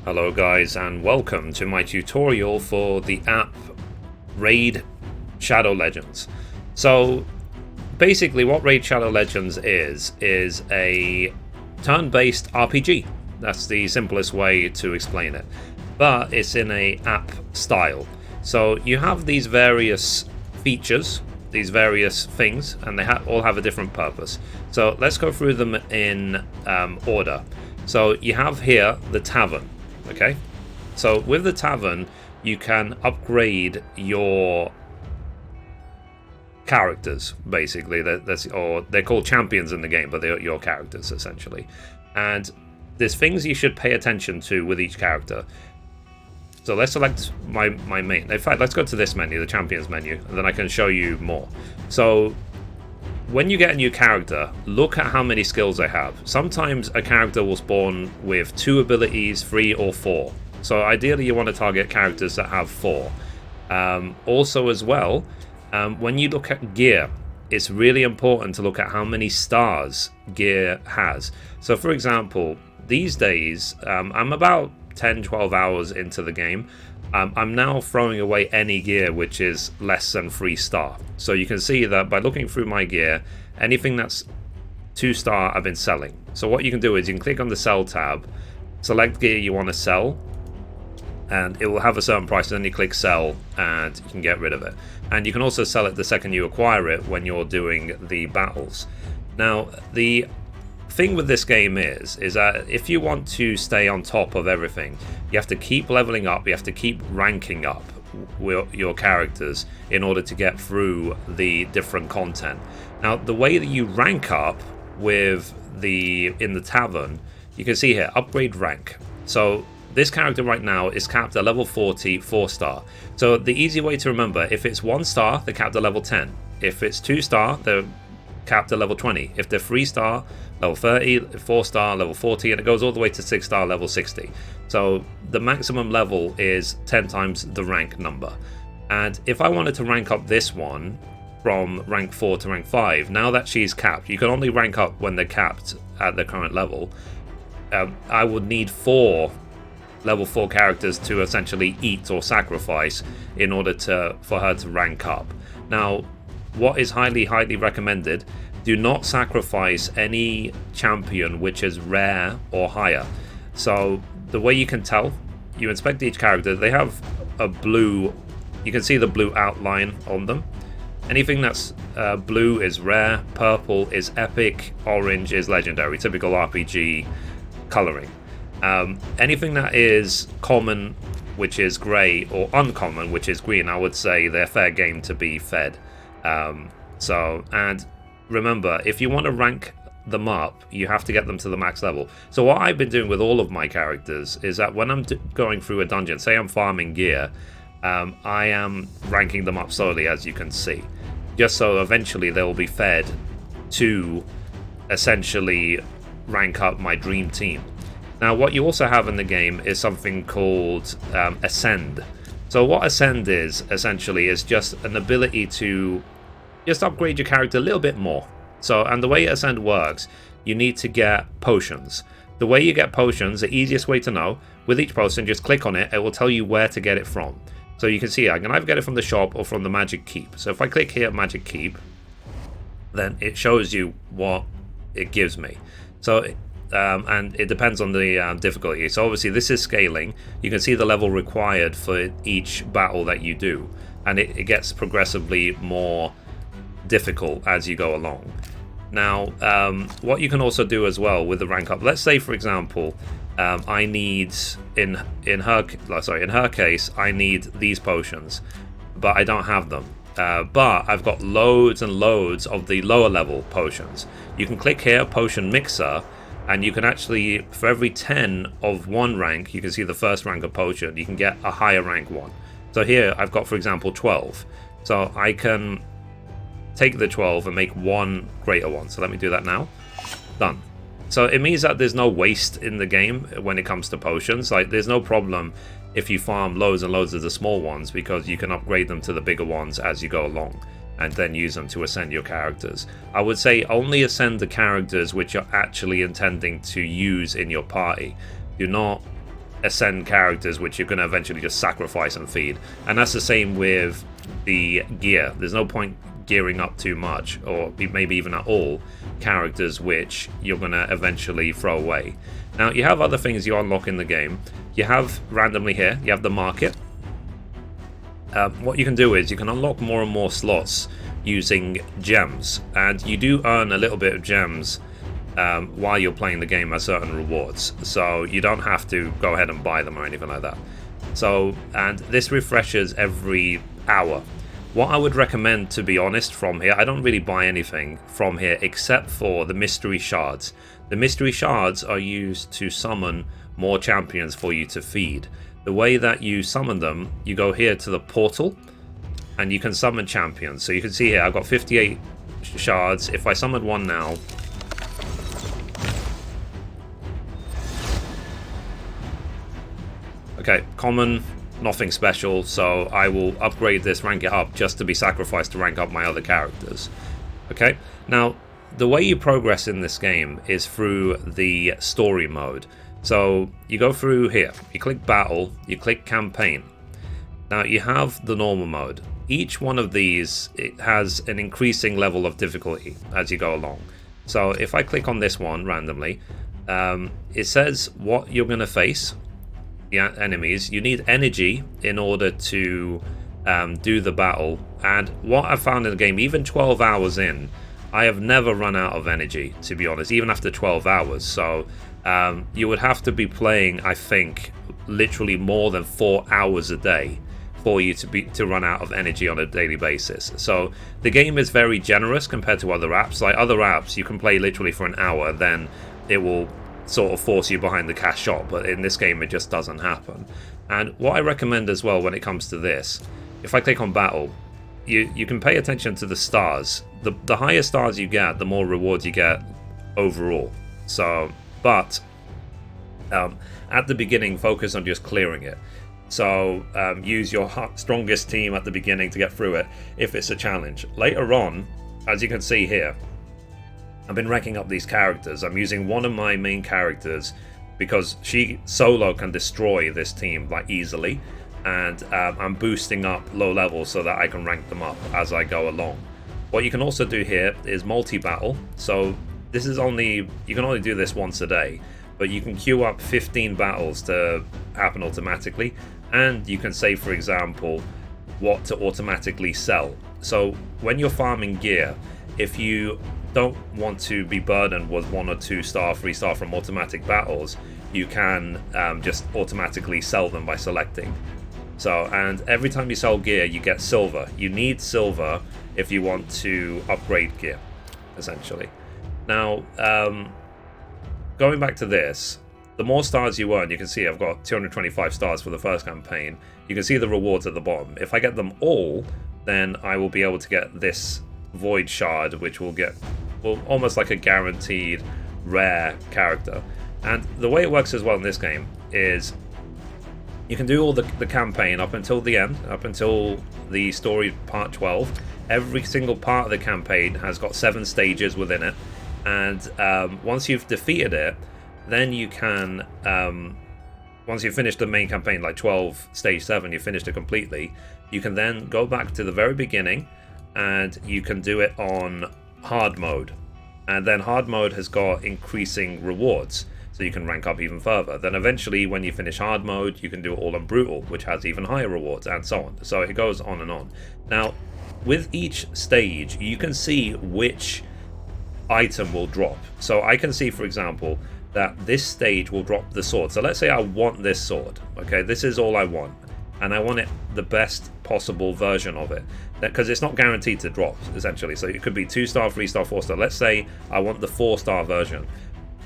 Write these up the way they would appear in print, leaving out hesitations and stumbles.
Hello guys, and welcome to my tutorial for the app Raid Shadow Legends. So basically what Raid Shadow Legends is a turn-based RPG. That's the simplest way to explain it, but it's in a app style. So you have these various features, these various things, and they all have a different purpose. So let's go through them in order. So you have here the tavern. Okay, so with the tavern you can upgrade your characters, basically. Or they're called champions in the game, but they're your characters essentially. And there's things you should pay attention to with each character. So let's select my main. In fact, let's go to this menu, the champions menu, and then I can show you more. So when you get a new character, look at how many skills they have. Sometimes a character will spawn with 2 abilities, 3 or 4. So ideally you want to target characters that have 4. Also as well, when you look at gear, it's really important to look at how many stars gear has. So for example, these days, I'm about 10-12 hours into the game. I'm now throwing away any gear which is less than 3 star. So you can see that by looking through my gear, anything that's 2 star I've been selling. So what you can do is you can click on the sell tab, select gear you want to sell, and it will have a certain price, and then you click sell and you can get rid of it. And you can also sell it the second you acquire it when you're doing the battles. Now the thing with this game is that if you want to stay on top of everything, you have to keep leveling up, you have to keep ranking up your characters in order to get through the different content. Now the way that you rank up with in the tavern, you can see here, upgrade rank. So this character right now is capped at level 40, 4 star. So the easy way to remember, if it's 1 star, they're capped at level 10. If it's 2 star, they're capped at level 20. If they're 3 star, level 30, 4 star, level 40, and it goes all the way to 6 star, level 60. So the maximum level is 10 times the rank number. And if I wanted to rank up this one from rank 4 to rank 5, now that she's capped, you can only rank up when they're capped at the current level. I would need 4 level 4 characters to essentially eat or sacrifice in order for her to rank up. Now, what is highly recommended, do not sacrifice any champion which is rare or higher. So the way you can tell, you inspect each character, they have a blue, you can see the blue outline on them. Anything that's blue is rare, purple is epic, orange is legendary, typical RPG coloring. Anything that is common, which is grey, or uncommon, which is green, I would say they're fair game to be fed. And remember, if you want to rank them up, you have to get them to the max level. So what I've been doing with all of my characters is that when I'm going through a dungeon, say I'm farming gear, I am ranking them up slowly, as you can see, just so eventually they will be fed to essentially rank up my dream team. Now what you also have in the game is something called Ascend. So what Ascend is essentially is just an ability to just upgrade your character a little bit more. So, and the way Ascend works, you need to get potions. The way you get potions, the easiest way to know, with each potion, just click on it, it will tell you where to get it from. So you can see I can either get it from the shop or from the Magic Keep. So if I click here, Magic Keep, then it shows you what it gives me. So and it depends on the difficulty. So obviously this is scaling. You can see the level required for each battle that you do, and it gets progressively more difficult as you go along. Now what you can also do as well with the rank up, let's say for example I need in her case I need these potions, but I don't have them. But I've got loads and loads of the lower level potions. You can click here, Potion Mixer, and you can actually, for every 10 of one rank, you can see the first rank of potion, you can get a higher rank one. So here I've got, for example, 12. So I can take the 12 and make one greater one. So let me do that now. Done. So it means that there's no waste in the game when it comes to potions. Like, there's no problem if you farm loads and loads of the small ones, because you can upgrade them to the bigger ones as you go along and then use them to ascend your characters. I would say only ascend the characters which you're actually intending to use in your party. Do not ascend characters which you're going to eventually just sacrifice and feed. And that's the same with the gear. There's no point gearing up too much, or maybe even at all, characters which you're going to eventually throw away. Now, you have other things you unlock in the game. You have randomly here, you have the market. What you can do is you can unlock more and more slots using gems, and you do earn a little bit of gems while you're playing the game as certain rewards, so you don't have to go ahead and buy them or anything like that. So, and this refreshes every hour. What I would recommend, to be honest, from here, I don't really buy anything from here except for the mystery shards. The mystery shards are used to summon more champions for you to feed. The way that you summon them, you go here to the portal and you can summon champions. So you can see here I've got 58 shards. If I summon one now, okay, common, nothing special, so I will upgrade this, rank it up, just to be sacrificed to rank up my other characters. Okay, now the way you progress in this game is through the story mode. So you go through here, you click battle, you click campaign. Now you have the normal mode. Each one of these, it has an increasing level of difficulty as you go along. So if I click on this one randomly, it says what you're going to face. The enemies, you need energy in order to do the battle, and what I found in the game, even 12 hours in, I have never run out of energy, to be honest, even after 12 hours. So you would have to be playing, I think, literally more than 4 hours a day for you to run out of energy on a daily basis. So the game is very generous compared to other apps. Like other apps, you can play literally for an hour, then it will sort of force you behind the cash shop, but in this game it just doesn't happen. And what I recommend as well when it comes to this, if I click on battle, you can pay attention to the stars. The higher stars you get, the more rewards you get overall. So, but at the beginning, focus on just clearing it. So use your strongest team at the beginning to get through it if it's a challenge. Later on, as you can see here, I've been ranking up these characters. I'm using one of my main characters because she solo can destroy this team like easily, and I'm boosting up low levels so that I can rank them up as I go along. What you can also do here is multi-battle. So this is you can only do this once a day, but you can queue up 15 battles to happen automatically, and you can say, for example, what to automatically sell. So when you're farming gear, if you don't want to be burdened with 1 or 2 star, 3 star from automatic battles, you can just automatically sell them by selecting. So, and every time you sell gear, you get silver. You need silver if you want to upgrade gear, essentially. Now, going back to this, the more stars you earn, you can see I've got 225 stars for the first campaign. You can see the rewards at the bottom. If I get them all, then I will be able to get this void shard, which will get almost like a guaranteed rare character. And the way it works as well in this game is you can do all the campaign up until the end, up until the story part 12. Every single part of the campaign has got 7 stages within it, and once you've defeated it, then you can once you've finished the main campaign, like 12 stage 7, you finished it completely, you can then go back to the very beginning and you can do it on hard mode, and then hard mode has got increasing rewards, so you can rank up even further. Then eventually when you finish hard mode, you can do it all on brutal, which has even higher rewards, and so on. So it goes on and on. Now with each stage you can see which item will drop. So I can see, for example, that this stage will drop the sword. So let's say I want this sword, okay, this is all I want, and I want it the best possible version of it, because it's not guaranteed to drop, essentially. So it could be 2 star, 3 star, 4 star. Let's say I want the 4 star version.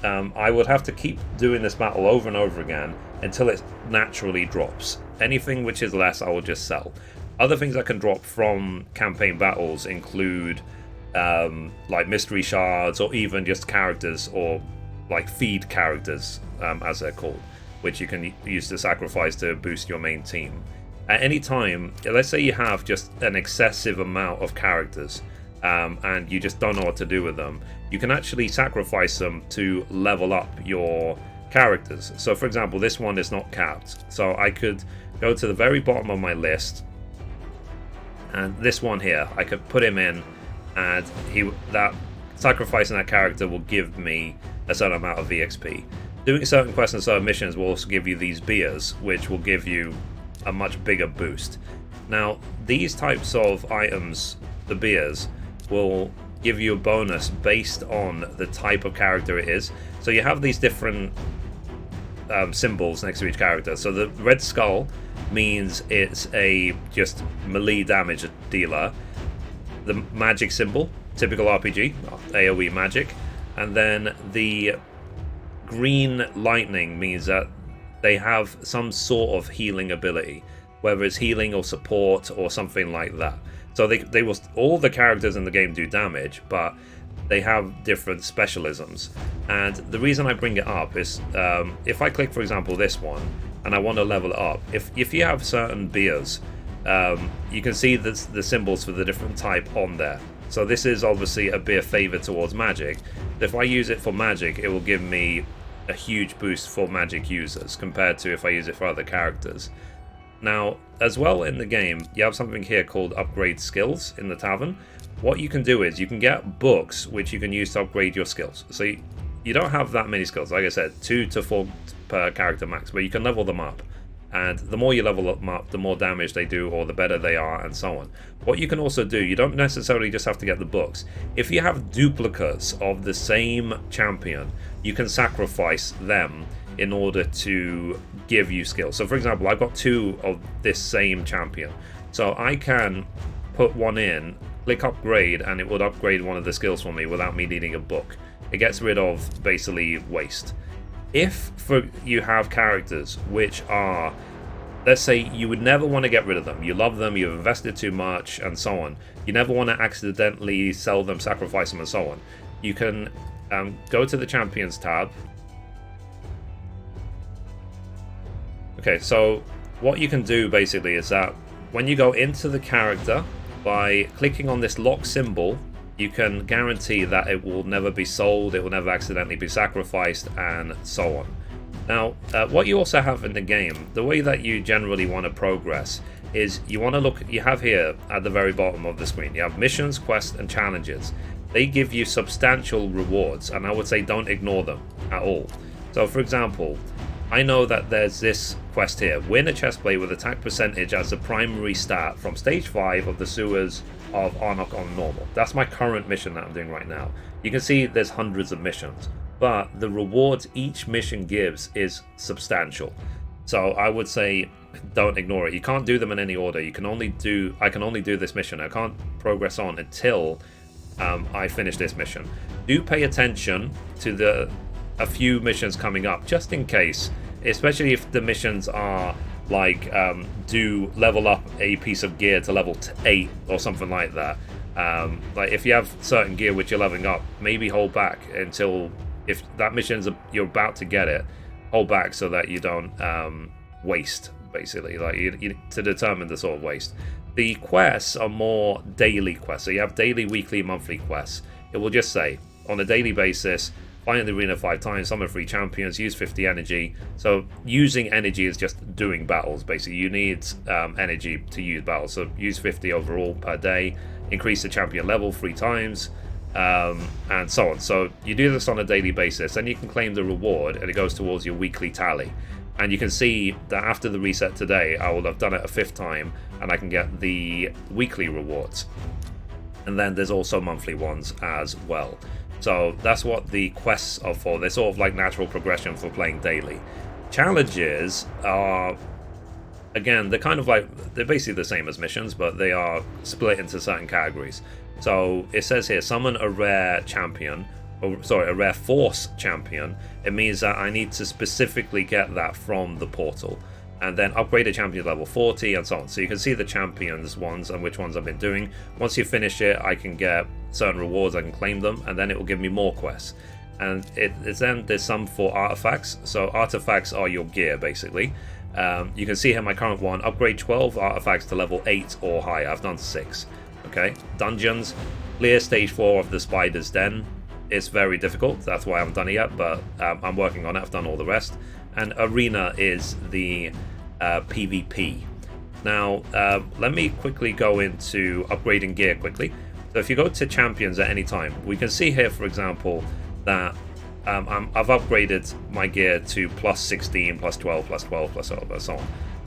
I would have to keep doing this battle over and over again until it naturally drops. Anything which is less, I will just sell. Other things that can drop from campaign battles include like mystery shards, or even just characters, or like feed characters, as they're called, which you can use to sacrifice to boost your main team. At any time, let's say you have just an excessive amount of characters, and you just don't know what to do with them, you can actually sacrifice them to level up your characters. So for example, this one is not capped, so I could go to the very bottom of my list, and this one here, I could put him in, and that sacrificing that character will give me a certain amount of EXP. Doing certain quests and certain missions will also give you these beers, which will give you a much bigger boost. Now, these types of items, the beers, will give you a bonus based on the type of character it is. So you have these different symbols next to each character. So the red skull means it's a just melee damage dealer. The magic symbol, typical RPG, AoE magic. And then the green lightning means that they have some sort of healing ability, whether it's healing or support or something like that. So they will, all the characters in the game do damage, but they have different specialisms. And the reason I bring it up is if I click, for example, this one, and I want to level it up, if you have certain beers, you can see the symbols for the different type on there. So this is obviously a beer favored towards magic. If I use it for magic, it will give me a huge boost for magic users compared to if I use it for other characters. Now, as well in the game, you have something here called upgrade skills in the tavern. What you can do is you can get books which you can use to upgrade your skills. So you don't have that many skills, like I said, 2 to 4 per character max, but you can level them up. And the more you level them up, the more damage they do, or the better they are, and so on. What you can also do, you don't necessarily just have to get the books. If you have duplicates of the same champion, you can sacrifice them in order to give you skills. So for example, I've got 2 of this same champion. So I can put one in, click upgrade, and it would upgrade one of the skills for me without me needing a book. It gets rid of basically waste. If you have characters which are, let's say you would never want to get rid of them, you love them, you've invested too much, and so on, you never want to accidentally sell them, sacrifice them, and so on, you can go to the Champions tab. Okay, so what you can do basically is that when you go into the character, by clicking on this lock symbol, you can guarantee that it will never be sold, it will never accidentally be sacrificed, and so on. Now, what you also have in the game, the way that you generally want to progress is you want to look, you have here at the very bottom of the screen, you have missions, quests, and challenges. They give you substantial rewards, and I would say don't ignore them at all. So for example, I know that there's this quest here, win a chestplate with attack percentage as the primary stat from stage 5 of the sewers of Arnok on normal. That's my current mission that I'm doing right now. You can see there's hundreds of missions, but the rewards each mission gives is substantial. So I would say don't ignore it. You can't do them in any order. I can only do this mission. I can't progress on until I finish this mission. Do pay attention to a few missions coming up, just in case, especially if the missions are like do level up a piece of gear to level 8 or something like that. Like if you have certain gear which you're leveling up, maybe hold back until, if that mission's you're about to get it, hold back so that you don't waste, basically, like you to determine the sort of waste. The quests are more daily quests, so you have daily, weekly, monthly quests. It will just say on a daily basis, find the arena 5 times, summon 3 champions, use 50 energy. So using energy is just doing battles, basically. You need energy to use battles, so use 50 overall per day, increase the champion level 3 times, and so on. So you do this on a daily basis, then you can claim the reward, and it goes towards your weekly tally. And you can see that after the reset today, I will have done it a 5th time, and I can get the weekly rewards. And then there's also monthly ones as well. So that's what the quests are for. They're sort of like natural progression for playing daily. Challenges are, again, they're kind of like, they're basically the same as missions, but they are split into certain categories. So it says here, summon a rare champion, or sorry, a rare force champion. It means that I need to specifically get that from the portal. And then upgrade a champion to level 40 and so on. So you can see the champions ones and which ones I've been doing. Once you finish it, I can get certain rewards, I can claim them, and then it will give me more quests. And then there's some for artifacts. So artifacts are your gear, basically. You can see here my current one, upgrade 12 artifacts to level 8 or higher. I've done 6. Okay, dungeons, clear stage 4 of the Spider's Den. it's very difficult. That's why I haven't done it yet, but I'm working on it. I've done all the rest. And Arena is the PvP. Now, let me quickly go into upgrading gear quickly. So if you go to Champions at any time, we can see here, for example, that I've upgraded my gear to plus 16, plus 12, plus 12, plus 12, and so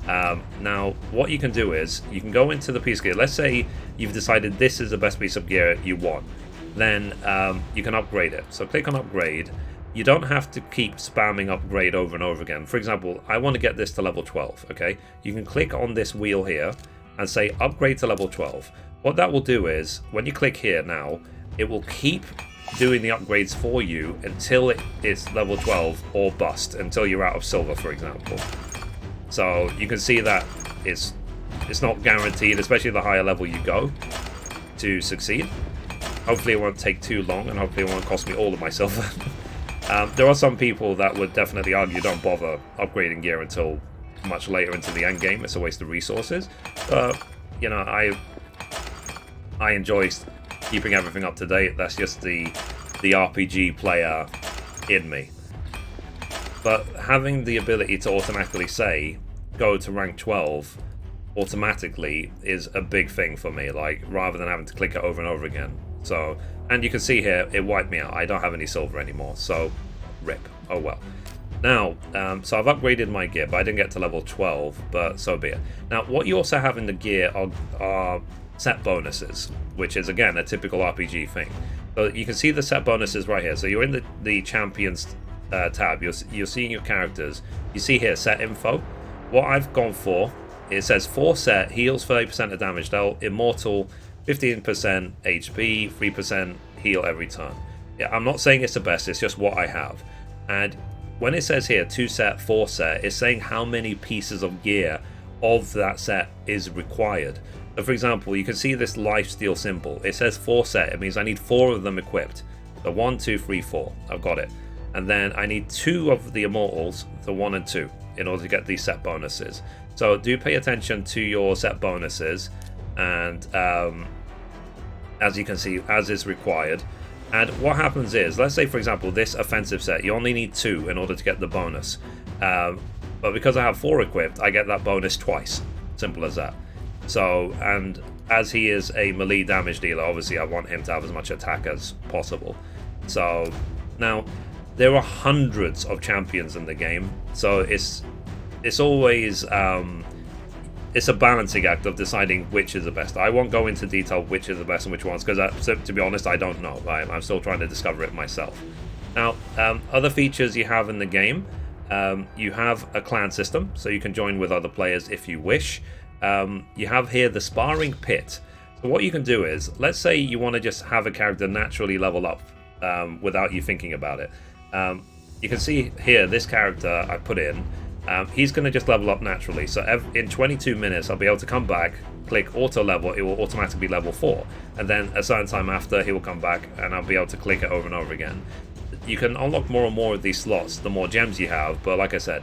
on. Now, what you can do is, you can go into the piece of gear. Let's say you've decided this is the best piece of gear you want. Then you can upgrade it. So click on upgrade. You don't have to keep spamming upgrade over and over again. For example, I want to get this to level 12, okay? You can click on this wheel here and say upgrade to level 12. What that will do is, when you click here now, it will keep doing the upgrades for you until it's level 12 or bust, until you're out of silver, for example. So you can see that it's not guaranteed, especially the higher level you go, to succeed. Hopefully it won't take too long, and hopefully it won't cost me all of my silver. There are some people that would definitely argue don't bother upgrading gear until much later into the end game. It's a waste of resources. But, you know, I enjoy keeping everything up to date. That's just the RPG player in me. But having the ability to automatically say, go to rank 12 automatically is a big thing for me, like, rather than having to click it over and over again. So, and you can see here, it wiped me out. I don't have any silver anymore, so rip. Oh well. Now, so I've upgraded my gear, but I didn't get to level 12, but so be it. Now, what you also have in the gear are set bonuses, which is, again, a typical RPG thing. So you can see the set bonuses right here. So you're in the Champions tab. You're seeing your characters. You see here, set info. What I've gone for, it says 4 set, heals 30% of damage dealt, immortal, 15% HP, 3% heal every turn. Yeah, I'm not saying it's the best, it's just what I have. And when it says here 2 set, 4 set, it's saying how many pieces of gear of that set is required. So for example, you can see this lifesteal symbol. It says 4 set, it means I need 4 of them equipped. So 1, 2, 3, 4, I've got it. And then I need 2 of the immortals, the 1 and 2, in order to get these set bonuses. So do pay attention to your set bonuses, and as you can see, as is required. And what happens is, let's say for example this offensive set, you only need 2 in order to get the bonus, but because I have 4 equipped, I get that bonus twice. Simple as that. So, and as he is a melee damage dealer, obviously I want him to have as much attack as possible. So now there are hundreds of champions in the game, so it's always it's a balancing act of deciding which is the best. I won't go into detail which is the best and which ones, because to be honest, I don't know. I'm still trying to discover it myself. Now, other features you have in the game, you have a clan system, so you can join with other players if you wish. You have here the sparring pit. So what you can do is, let's say you want to just have a character naturally level up without you thinking about it. You can see here, this character I put in, he's going to just level up naturally. So in 22 minutes, I'll be able to come back, click auto level, it will automatically be level 4. And then a certain time after, he will come back and I'll be able to click it over and over again. You can unlock more and more of these slots the more gems you have, but like I said,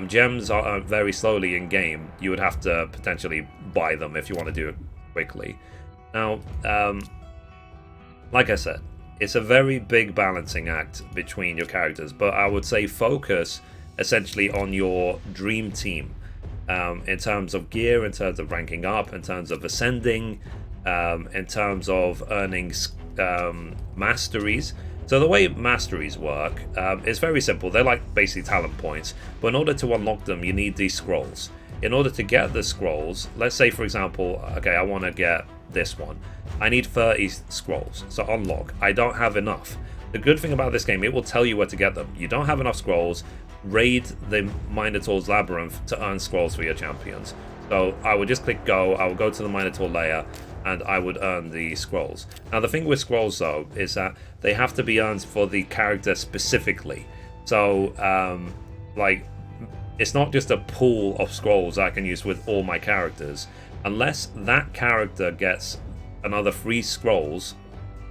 gems are very slowly in game. You would have to potentially buy them if you want to do it quickly. Now, like I said, it's a very big balancing act between your characters, but I would say focus essentially on your dream team, in terms of gear, in terms of ranking up, in terms of ascending, in terms of earning masteries. So the way masteries work is very simple. They're like basically talent points, but in order to unlock them, you need these scrolls. In order to get the scrolls, let's say for example, okay, I want to get this one. I need 30 scrolls, so unlock. I don't have enough. The good thing about this game, it will tell you where to get them. You don't have enough scrolls, raid the Minotaur's Labyrinth to earn scrolls for your champions. So I would just click go, I will go to the Minotaur lair, and I would earn the scrolls. Now the thing with scrolls though, is that they have to be earned for the character specifically. So, like, it's not just a pool of scrolls I can use with all my characters. Unless that character gets another 3 scrolls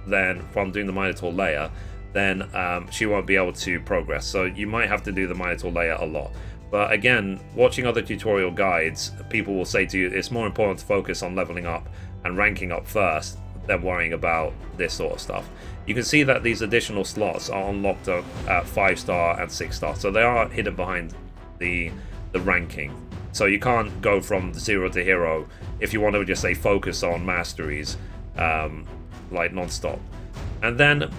then from doing the Minotaur lair, then she won't be able to progress. So you might have to do the Minotaur lair a lot. But again, watching other tutorial guides, people will say to you it's more important to focus on leveling up and ranking up first than worrying about this sort of stuff. you can see that these additional slots are unlocked at 5-star and 6-star, so they are hidden behind the ranking. So you can't go from 0 to hero if you want to just say focus on masteries like non-stop. And then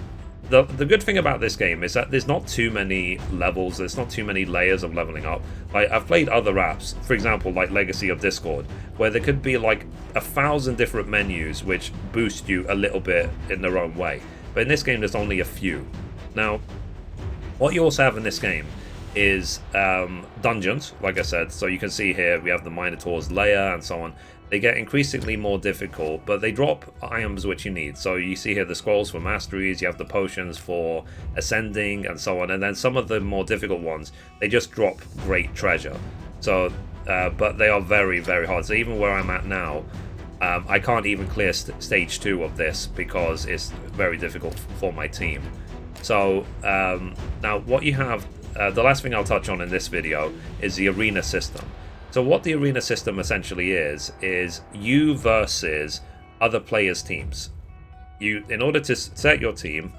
the good thing about this game is that there's not too many levels, there's not too many layers of leveling up. Like, I've played other apps, for example like Legacy of Discord, where there could be like 1,000 different menus which boost you a little bit in their own way. But in this game there's only a few. Now, what you also have in this game is dungeons, like I said. So you can see here we have the Minotaur's lair and so on. They get increasingly more difficult, but they drop items which you need. So you see here the scrolls for masteries, you have the potions for ascending and so on, and then some of the more difficult ones, they just drop great treasure. So but they are very, very hard. So even where I'm at now, I can't even clear stage 2 of this because it's very difficult for my team. So now what you have, the last thing I'll touch on in this video is the arena system. So what the arena system essentially is you versus other players' teams. In order to set your team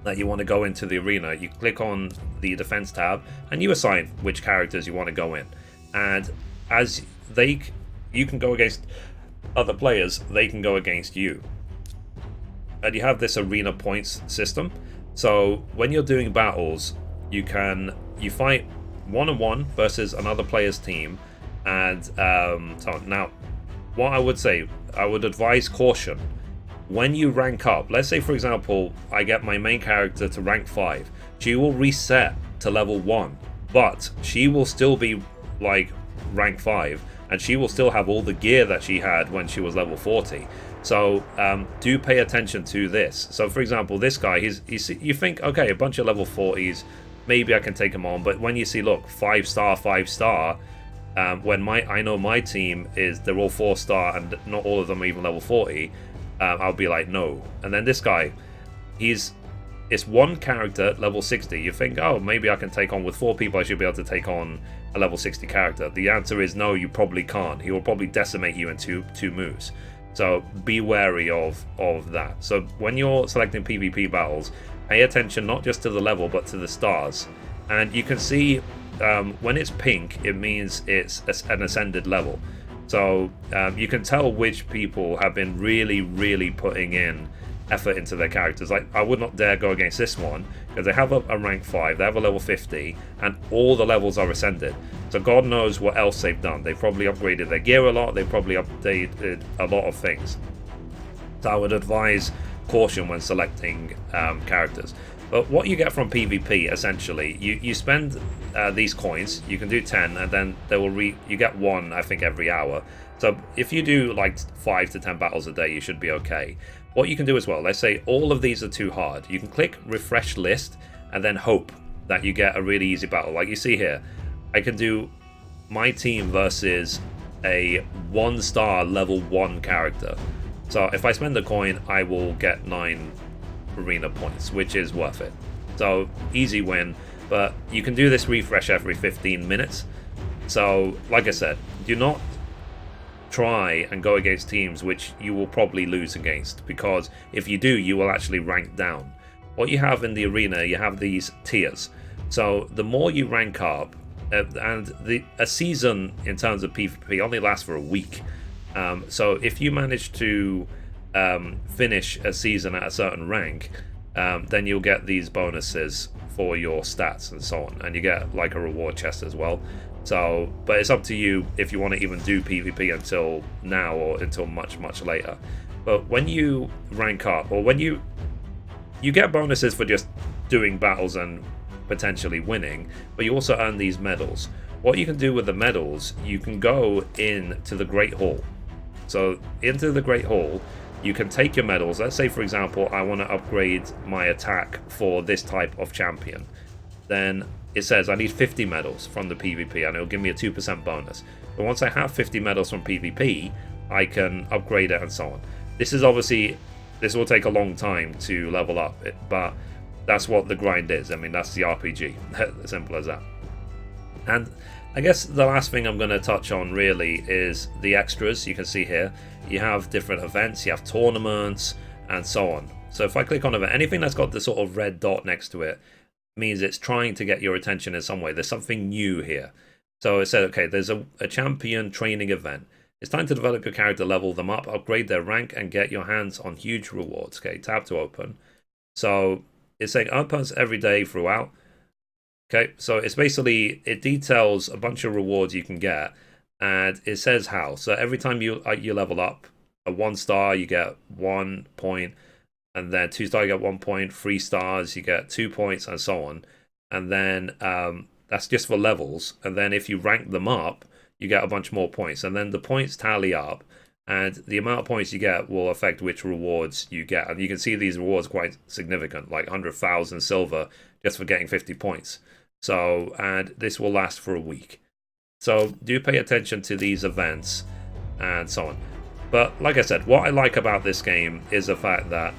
that you want to go into the arena, you click on the defense tab and you assign which characters you want to go in. And as you can go against other players, they can go against you. And you have this arena points system. So when you're doing battles, you fight one-on-one versus another player's team, and so now what I would say, I would advise caution when you rank up. Let's say for example I get my main character to rank 5, she will reset to level 1, but she will still be like rank 5 and she will still have all the gear that she had when she was level 40. So do pay attention to this. So for example, this guy, you think, okay, a bunch of level 40s, maybe I can take him on, but when you see, look, 5-star, 5-star, when I know my team they're all 4-star and not all of them are even level 40, I'll be like, no. And then this guy, it's one character level 60. You think, oh, maybe I can take on with 4 people, I should be able to take on a level 60 character. The answer is no, you probably can't. He will probably decimate you in two moves. So be wary of that. So when you're selecting PvP battles, pay attention not just to the level but to the stars. And you can see when it's pink, it means it's an ascended level. So you can tell which people have been really, really putting in effort into their characters. Like, I would not dare go against this one because they have a rank 5, they have a level 50, and all the levels are ascended. So God knows what else they've done. They've probably upgraded their gear a lot, they've probably updated a lot of things. So I would advise caution when selecting characters. But what you get from PvP, essentially, you spend these coins. You can do 10, and then you get 1, I think, every hour. So if you do like 5 to 10 battles a day, you should be okay. What you can do as well, let's say all of these are too hard, you can click refresh list and then hope that you get a really easy battle. Like you see here, I can do my team versus a 1-star level 1 character. So if I spend a coin, I will get 9 arena points, which is worth it. So easy win, but you can do this refresh every 15 minutes. So like I said, do not try and go against teams which you will probably lose against, because if you do, you will actually rank down. What you have in the arena, you have these tiers. So the more you rank up, and a season in terms of PvP only lasts for a week. So if you manage to finish a season at a certain rank, then you'll get these bonuses for your stats and so on, and you get like a reward chest as well. So, but it's up to you if you want to even do PvP until now or until much, much later. But when you rank up, or when you get bonuses for just doing battles and potentially winning, but you also earn these medals. What you can do with the medals, you can go into the Great Hall. So into the Great Hall, you can take your medals. Let's say, for example, I want to upgrade my attack for this type of champion. Then it says I need 50 medals from the PvP, and it'll give me a 2% bonus. But once I have 50 medals from PvP, I can upgrade it and so on. This will take a long time to level up, but that's what the grind is. I mean, that's the RPG. As simple as that. And I guess the last thing I'm going to touch on really is the extras. You can see here, you have different events, you have tournaments, and so on. So if I click on event, anything that's got the sort of red dot next to it means it's trying to get your attention in some way. There's something new here. So it said, okay, there's a champion training event. It's time to develop your character, level them up, upgrade their rank, and get your hands on huge rewards. Okay, tab to open. So it's saying earn points every day throughout. Okay, so it's basically, it details a bunch of rewards you can get, and it says how. So every time you level up, a 1 star, you get 1 point, and then 2 star, you get 1 point, 3 stars, you get 2 points, and so on. And then that's just for levels. And then if you rank them up, you get a bunch more points. And then the points tally up, and the amount of points you get will affect which rewards you get. And you can see these rewards quite significant, like 100,000 silver just for getting 50 points. So, and this will last for a week. So do pay attention to these events and so on. But like I said, what I like about this game is the fact that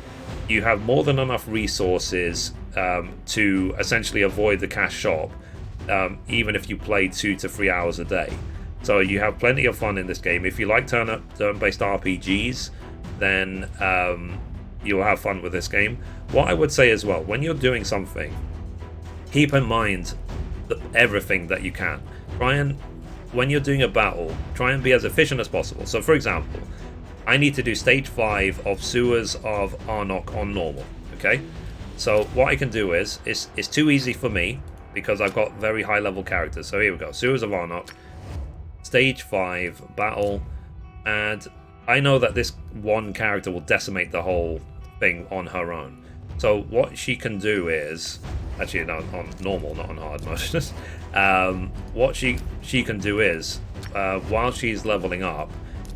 you have more than enough resources to essentially avoid the cash shop, even if you play 2 to 3 hours a day. So you have plenty of fun in this game. If you like turn-based RPGs, then you'll have fun with this game. What I would say as well, when you're doing something, keep in mind everything that you can. When you're doing a battle, try and be as efficient as possible. So for example, I need to do stage 5 of Sewers of Arnok on normal, okay? So what I can do is, it's too easy for me because I've got very high level characters. So here we go, Sewers of Arnok, stage 5, battle, and I know that this one character will decimate the whole thing on her own. So what she can do is, actually no, on normal, not on hard mode. What she can do is, while she's leveling up,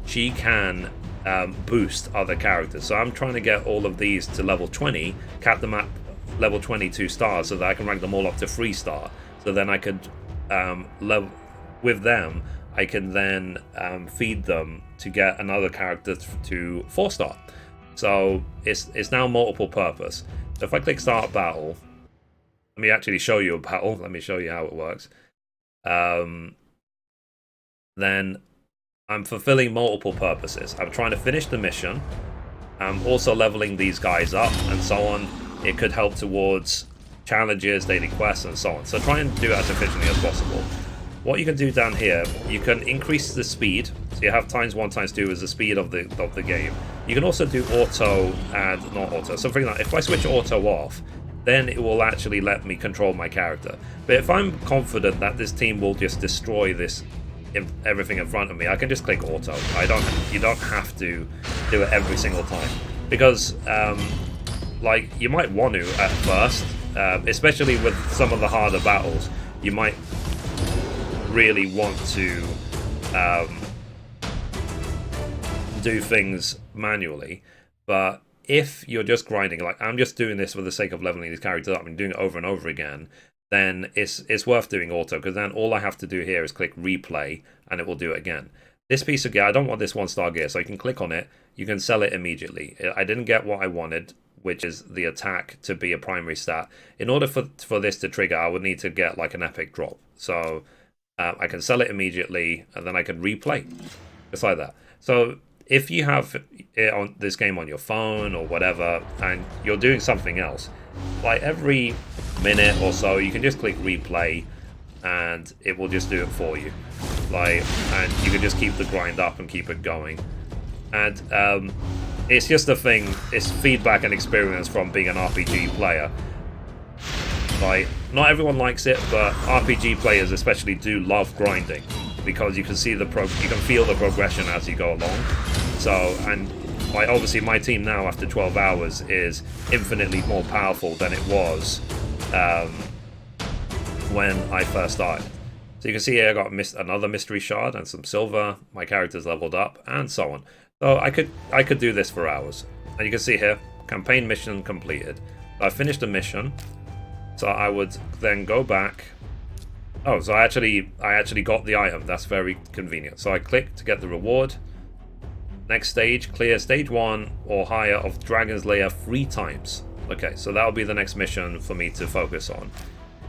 she can boost other characters. So I'm trying to get all of these to level 20, cap them at level 22 stars, so that I can rank them all up to 3 star. So then I could level with them. I can then feed them to get another character to 4 star. So it's now multiple purpose. So if I click start battle, let me actually show you a battle. Let me show you how it works. Then I'm fulfilling multiple purposes. I'm trying to finish the mission. I'm also leveling these guys up and so on. It could help towards challenges, daily quests, and so on. So try and do it as efficiently as possible. What you can do down here, you can increase the speed. So you have ×1 ×2 is the speed of the game. You can also do auto and not auto. So for example, if I switch auto off, then it will actually let me control my character. But if I'm confident that this team will just destroy everything in front of me, I can just click auto. You don't have to do it every single time, because like you might want to at first, especially with some of the harder battles. You might really want to do things manually, but if you're just grinding, like I'm just doing this for the sake of leveling these characters up and doing it over and over again, then it's worth doing auto, because then all I have to do here is click replay and it will do it again. This piece of gear, I don't want this 1-star gear, so you can click on it, you can sell it immediately. I didn't get what I wanted, which is the attack to be a primary stat. In order for this to trigger, I would need to get like an epic drop. So I can sell it immediately, and then I can replay, just like that. So if you have this game on your phone or whatever, and you're doing something else, like every minute or so, you can just click replay, and it will just do it for you. And you can just keep the grind up and keep it going. And it's just a thing. It's feedback and experience from being an RPG player. Like, not everyone likes it, but RPG players especially do love grinding, because you can see you can feel the progression as you go along. So, and like obviously my team now after 12 hours is infinitely more powerful than it was when I first started. So you can see here I got another mystery shard and some silver. My character's leveled up and so on. So I could do this for hours. And you can see here, campaign mission completed. So I finished the mission. So I would then go back. Oh, so I actually got the item. That's very convenient. So I click to get the reward. Next stage, clear stage 1 or higher of Dragon's Lair 3 times. Okay, so that'll be the next mission for me to focus on.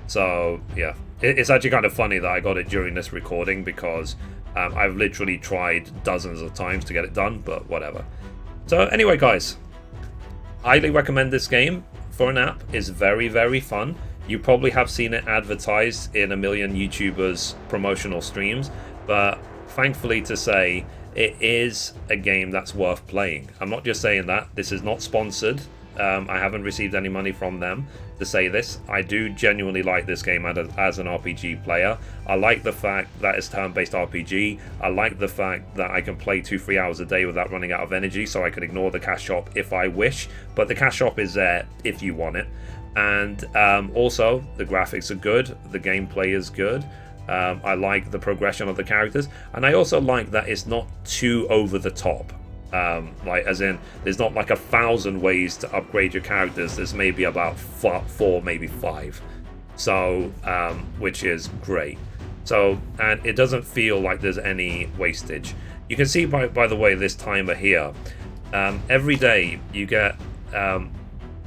So yeah, it's actually kind of funny that I got it during this recording, because I've literally tried dozens of times to get it done, but whatever. So anyway, guys, highly recommend this game for an app. It's very, very fun. You probably have seen it advertised in a million YouTubers' promotional streams, but thankfully to say, it is a game that's worth playing. I'm not just saying that. This is not sponsored. I haven't received any money from them to say this. I do genuinely like this game as an RPG player. I like the fact that it's turn-based RPG. I like the fact that I can play 2-3 hours a day without running out of energy, so I can ignore the cash shop if I wish. But the cash shop is there if you want it. And also, the graphics are good. The gameplay is good. I like the progression of the characters. And I also like that it's not too over the top. Like, as in, there's not like 1,000 ways to upgrade your characters. There's maybe about 4, maybe 5. So, which is great. So, and it doesn't feel like there's any wastage. You can see by the way this timer here. Every day you get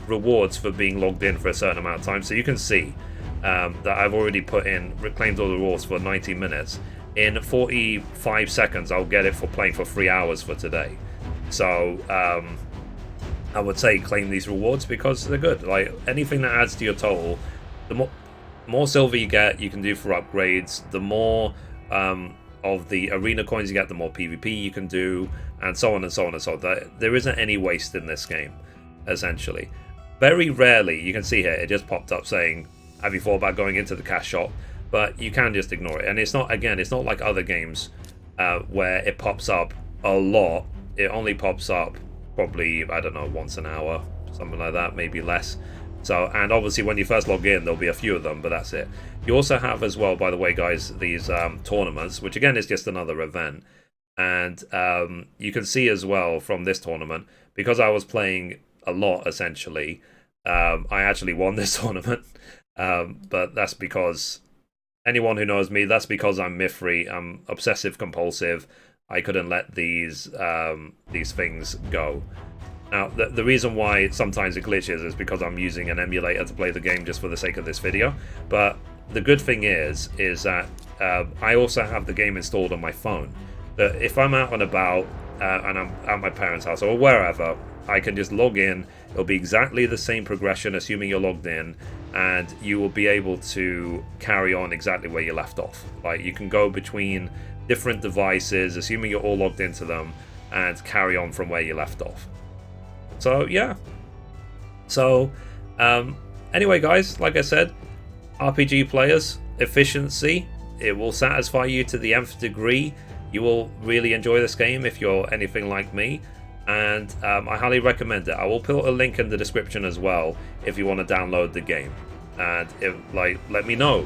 rewards for being logged in for a certain amount of time. So you can see that I've already reclaimed all the rewards for 90 minutes. In 45 seconds, I'll get it for playing for 3 hours for today. So I would say claim these rewards because they're good. Like, anything that adds to your total, the more silver you get, you can do for upgrades. The more of the arena coins you get, the more PvP you can do, and so on and so on and so on. There isn't any waste in this game, essentially. Very rarely, you can see here, it just popped up saying, have you thought about going into the cash shop? But you can just ignore it. And it's not, again, it's not like other games where it pops up a lot. It only pops up probably, I don't know, once an hour, something like that, maybe less. So, and obviously when you first log in, there'll be a few of them, but that's it. You also have as well, by the way, guys, these tournaments, which again is just another event. And you can see as well from this tournament, because I was playing a lot, essentially, I actually won this tournament. But that's because, anyone who knows me, that's because I'm Mithrie. I'm obsessive compulsive. I couldn't let these things go. Now, the reason why sometimes it glitches is because I'm using an emulator to play the game just for the sake of this video. But the good thing is that I also have the game installed on my phone. That if I'm out and about and I'm at my parents' house or wherever, I can just log in. It'll be exactly the same progression, assuming you're logged in, and you will be able to carry on exactly where you left off. Like, you can go between different devices, assuming you're all logged into them, and carry on from where you left off. So yeah. So anyway, guys, like I said, RPG players, efficiency, it will satisfy you to the nth degree. You will really enjoy this game if you're anything like me, and I highly recommend it. I will put a link in the description as well if you want to download the game, and let me know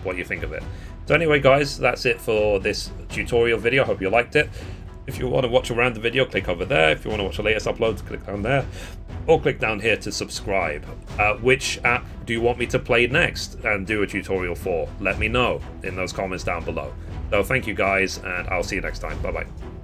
what you think of it. So anyway, guys, that's it for this tutorial video. Hope you liked it. If you want to watch around the video, click over there. If you want to watch the latest uploads, click down there, or click down here to subscribe. Which app do you want me to play next and do a tutorial for? Let me know in those comments down below. So thank you, guys, and I'll see you next time. Bye bye.